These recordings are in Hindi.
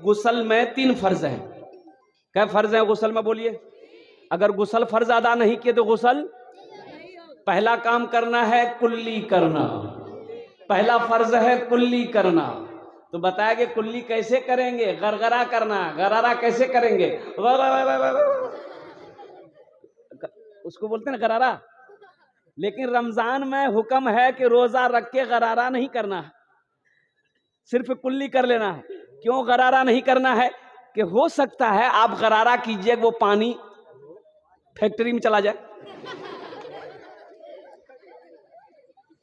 गुसल में 3 फर्ज हैं। क्या फर्ज हैं गुसल में बोलिए? अगर गुसल फर्ज अदा नहीं किए तो गुसल, पहला काम करना है कुल्ली करना, पहला फर्ज है कुल्ली करना। तो बताया कि कुल्ली कैसे करेंगे? गरगरा करना। गरारा कैसे करेंगे? उसको बोलते हैं ना गरारा। लेकिन रमजान में हुक्म है कि रोजा रख के गरारा नहीं करना है, सिर्फ कुल्ली कर लेना है। क्यों गरारा नहीं करना है? कि हो सकता है आप गरारा कीजिए वो पानी फैक्ट्री में चला जाए,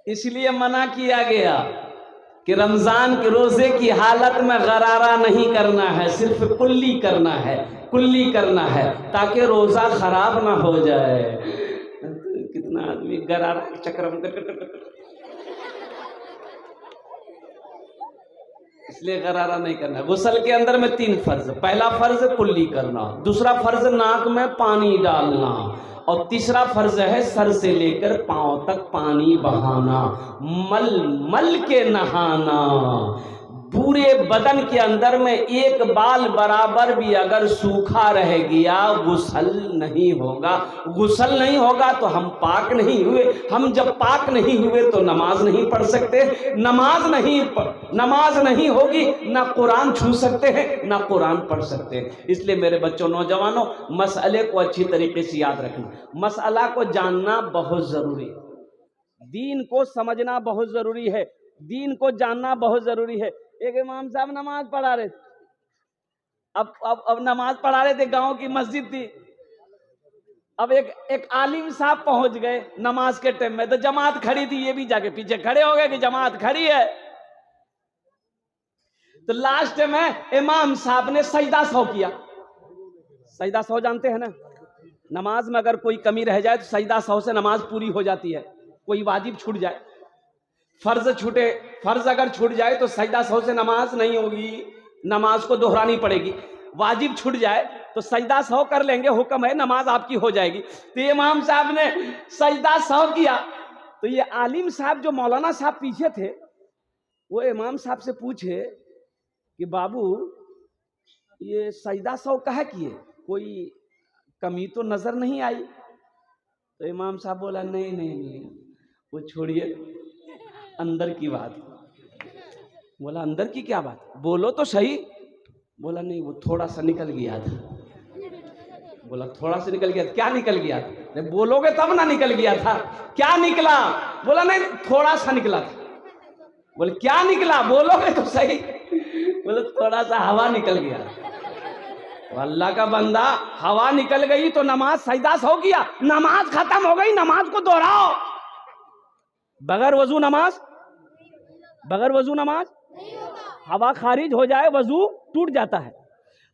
इसलिए मना किया गया कि रमजान के रोजे की हालत में गरारा नहीं करना है, सिर्फ कुल्ली करना है, कुल्ली करना है ताकि रोजा खराब ना हो जाए। कितना आदमी गरारा के चक्कर में इसलिए गरारा नहीं करना। गुसल के अंदर में 3 फर्ज, पहला फर्ज कुल्ली करना, दूसरा फर्ज नाक में पानी डालना, और तीसरा फर्ज है सर से लेकर पांव तक पानी बहाना, मल मल के नहाना। पूरे बदन के अंदर में एक बाल बराबर भी अगर सूखा रह गया गुसल नहीं होगा। गुसल नहीं होगा तो हम पाक नहीं हुए। हम जब पाक नहीं हुए तो नमाज नहीं पढ़ सकते। नमाज नहीं होगी ना कुरान छू सकते हैं ना कुरान पढ़ सकते हैं। इसलिए मेरे बच्चों, नौजवानों, मसले को अच्छी तरीके से याद रखना। मसला को जानना बहुत जरूरी है, दीन को समझना बहुत जरूरी है, दीन को जानना बहुत जरूरी है। एक इमाम साहब नमाज पढ़ा रहे थे, अब नमाज पढ़ा रहे थे, गांव की मस्जिद थी। अब एक आलिम साहब पहुंच गए नमाज के टाइम में, तो जमात खड़ी थी, ये भी जाके पीछे खड़े हो गए कि जमात खड़ी है। तो लास्ट में इमाम साहब ने सजदा 100 किया। सजदा 100 जानते हैं ना? नमाज में अगर कोई कमी रह जाए तो सजदा 100 से नमाज पूरी हो जाती है। कोई वाजिब छूट जाए, फर्ज अगर छूट जाए तो सजदा 100 से नमाज नहीं होगी, नमाज को दोहरानी पड़ेगी। वाजिब छूट जाए तो सजदा 100 कर लेंगे, हुक्म है, नमाज आपकी हो जाएगी। तो इमाम साहब ने सजदा 100 किया। तो ये आलिम साहब जो मौलाना साहब पीछे थे, वो इमाम साहब से पूछे कि बाबू ये सजदा 100 कहा किए, कोई कमी तो नजर नहीं आई? तो इमाम साहब बोला नहीं, वो छोड़िए, अंदर की बात। बोला अंदर की क्या बात? बोलो तो सही। बोला नहीं, वो थोड़ा सा निकल गया था। बोला थोड़ा सा निकल गया था? क्या निकल गया था? नहीं बोलोगे तब ना निकल गया था। क्या निकला? बोला नहीं, थोड़ा सा निकला था। बोले क्या निकला? बोलोगे तो सही। बोले थोड़ा सा हवा निकल गया। तो अल्लाह का बंदा, हवा निकल गई तो नमाज सजदा 100 किया, नमाज खत्म हो गई, नमाज को दोहराओ। बगैर वजू नमाज हवा खारिज हो जाए वजू टूट जाता है।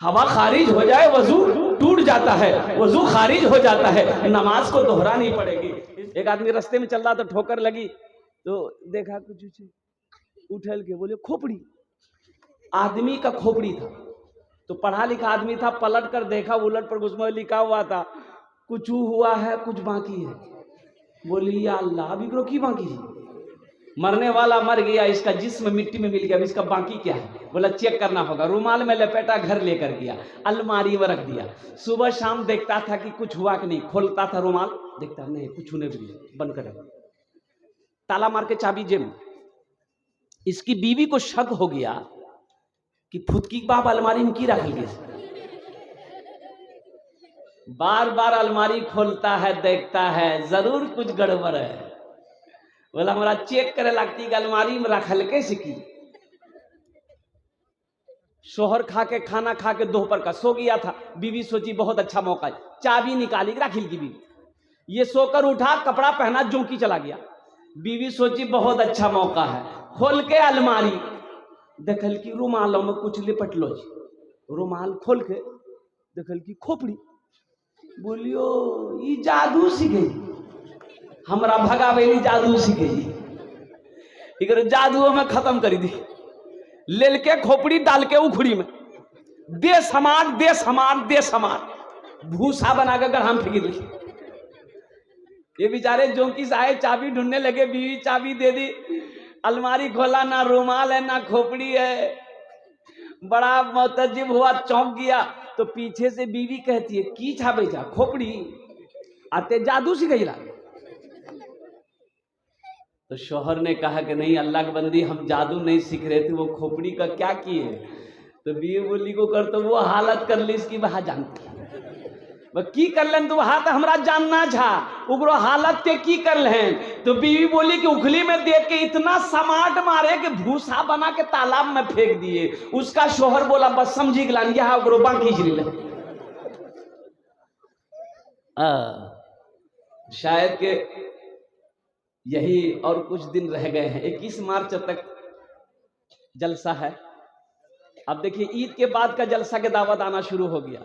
हवा खारिज हो जाए वजू टूट जाता है, वजू खारिज हो जाता है, नमाज को दोहरानी पड़ेगी। एक आदमी रास्ते में चल रहा था, ठोकर लगी तो देखा कुछ उठल के बोले खोपड़ी। आदमी का खोपड़ी था, तो पढ़ा लिखा आदमी था, पलट कर देखा, उलट पर उसमें लिखा हुआ था कुछ हुआ है कुछ बाकी है। बोली या अल्लाह, अभी की बाकी है? मरने वाला मर गया, इसका जिस्म मिट्टी में मिल गया, अब इसका बाकी क्या है? बोला चेक करना होगा। रुमाल में लपेटा, घर लेकर गया, अलमारी में रख दिया। सुबह शाम देखता था कि कुछ हुआ कि नहीं, खोलता था रुमाल, देखता नहीं कुछ नहीं भी, बंद कर ताला मार के चाबी जेब में। इसकी बीवी को शक हो गया कि फुदकी बाप अलमारी में की रख गया। बार बार अलमारी खोलता है, देखता है जरूर कुछ गड़बड़ है। बोला हमारा चेक करे लगती अलमारी में रखल कैसे की। शोहर खा के खाना खा के दोपहर का सो गया था। बीवी सोची बहुत अच्छा मौका है, चाबी निकाली राखिल की बीवी। ये सोकर उठा, कपड़ा पहना, जोंकी चला गया। बीवी सोची बहुत अच्छा मौका है, खोल के अलमारी देखल की रुमालों में कुछ लिपट लो जी। रुमाल खोल के देखल की खोपड़ी। बोलियो ये जादू सीखे, हमरा भगावेली जादू सीखे जी। इधर जादू में खत्म कर दी। लेल के खोपड़ी डाल के उखड़ी में दे समान भूसा बना कर हम फेंक दी। ये बेचारे जोंकी साहे चाबी ढूंढने लगे, बीवी चाबी दे दी। अलमारी खोला, ना रुमाल है ना खोपड़ी है। बड़ा मुतज्जिब हुआ, चौंक गया। तो पीछे से बीवी कहती है, की छा बेचा खोपड़ी आते जादू सिखैला। तो शौहर ने कहा कि नहीं अल्लाह की बंदी, हम जादू नहीं सीख रहे थे, वो खोपड़ी का क्या किए। तो बीवी बोली को कर, तो वो हालत कर ली इसकी वहा जानती की कर लें, तो वहां तो हमरा जानना छा उगरो हालत के की कर लें। तो बीवी बोली कि उखली में देख के इतना समाट मारे कि भूसा बना के तालाब में फेंक दिए। उसका शौहर बोला बस समझी गलान, यहाँ उगरो बाकी ले। शायद के यही और कुछ दिन रह गए हैं, 21 मार्च तक जलसा है। अब देखिए ईद के बाद का जलसा के दावत आना शुरू हो गया।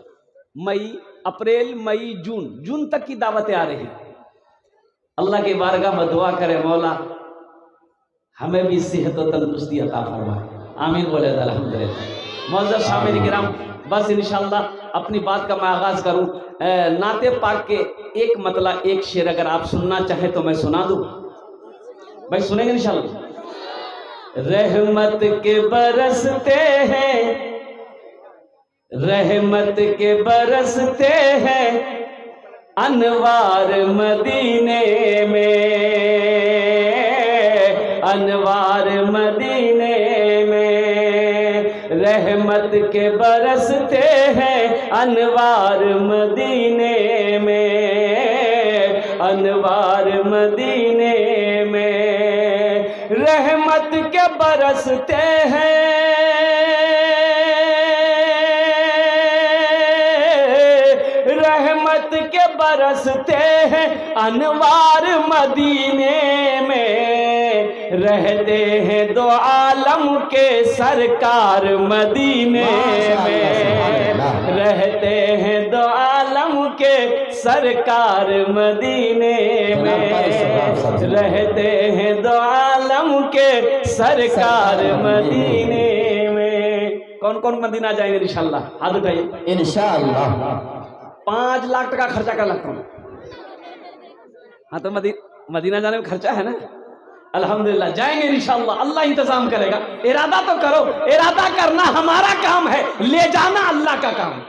मई, अप्रैल, मई, जून तक की दावतें आ रही। अल्लाह के बारगाह में दुआ करे मौला हमें भी सेहत और तंदुरुस्ती अता फरमाए, आमीन बोले अल्हम्दुलिल्लाह। मौजूद शामिल किराम, बस इंशाअल्लाह अपनी बात का मैं आगाज करूं। नाते पाक के एक मतलब एक शेर अगर आप सुनना चाहें तो मैं सुना दूं। भाई सुनेंगे इंशाअल्लाह। रहमत के बरसते हैं, रहमत के बरसते हैं अनवार मदीने में, अनवार मदीने में। रहमत के बरसते हैं अनवार मदीने में, अनवार मदीने में। रहमत के बरसते हैं, रहमत के बरसते हैं अनवार मदीने में। रहते हैं दो आलम के सरकार मदीने में, रहते हैं दो आलम के सरकार मदीने में, रहते हैं दो आलम के सरकार मदीने में। कौन कौन मदीना जाएंगे इंशाअल्लाह? हाथ उठाइए इंशाअल्लाह। 5 लाख टका खर्चा कर लगता हूँ। हाँ तो मदीना जाने में खर्चा है ना, अल्हम्दुलिल्लाह जाएंगे इंशाअल्लाह, अल्लाह इंतजाम करेगा। इरादा तो करो, इरादा करना हमारा काम है, ले जाना अल्लाह का काम।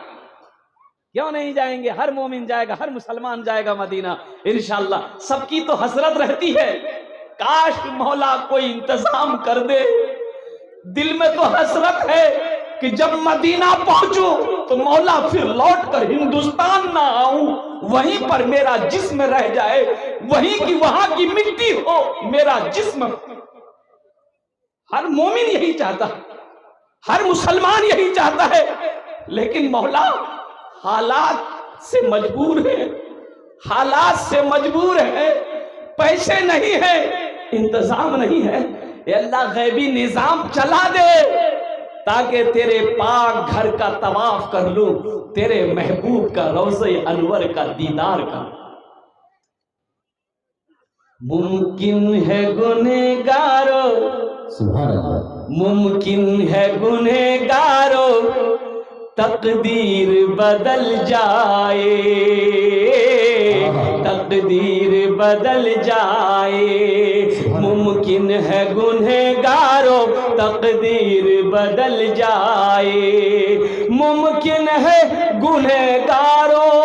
क्यों नहीं जाएंगे? हर मोमिन जाएगा, हर मुसलमान जाएगा मदीना इंशाअल्लाह। सबकी तो हसरत रहती है काश मौला कोई इंतजाम कर दे। दिल में तो हसरत है कि जब मदीना पहुंचूं तो मौला फिर लौट कर हिंदुस्तान ना आऊं, वहीं पर मेरा जिस्म रह जाए, वहीं की वहां की मिट्टी हो मेरा जिस्म। हर मोमिन यही चाहता है, हर मुसलमान यही चाहता है, लेकिन मौला हालात से मजबूर है, हालात से मजबूर है। पैसे नहीं है, इंतजाम नहीं है। अल्लाह गैबी निजाम चला दे ताकि तेरे पाक घर का तवाफ कर लूं, तेरे महबूब का रोज़े अनवर का दीदार का। मुमकिन है गुनहगारो, सुभान अल्लाह, मुमकिन है गुनहगारो तकदीर बदल जाए, तकदीर बदल जाए। मुमकिन है गुनहगारों तकदीर बदल जाए, मुमकिन है गुनहगारों,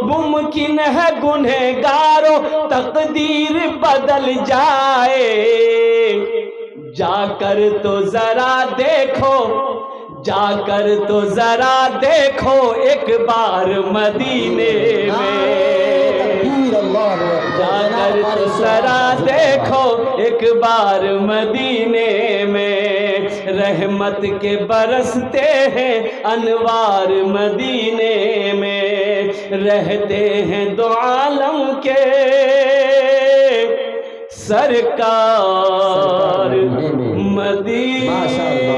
मुमकिन है गुनहगारों तकदीर बदल जाए। जाकर तो जरा देखो, जाकर तो जरा देखो एक बार मदीने में, जाकर तो जरा देखो एक बार मदीने में। रहमत के बरसते हैं अनवार मदीने में, रहते हैं दो आलम के सरकार मदीने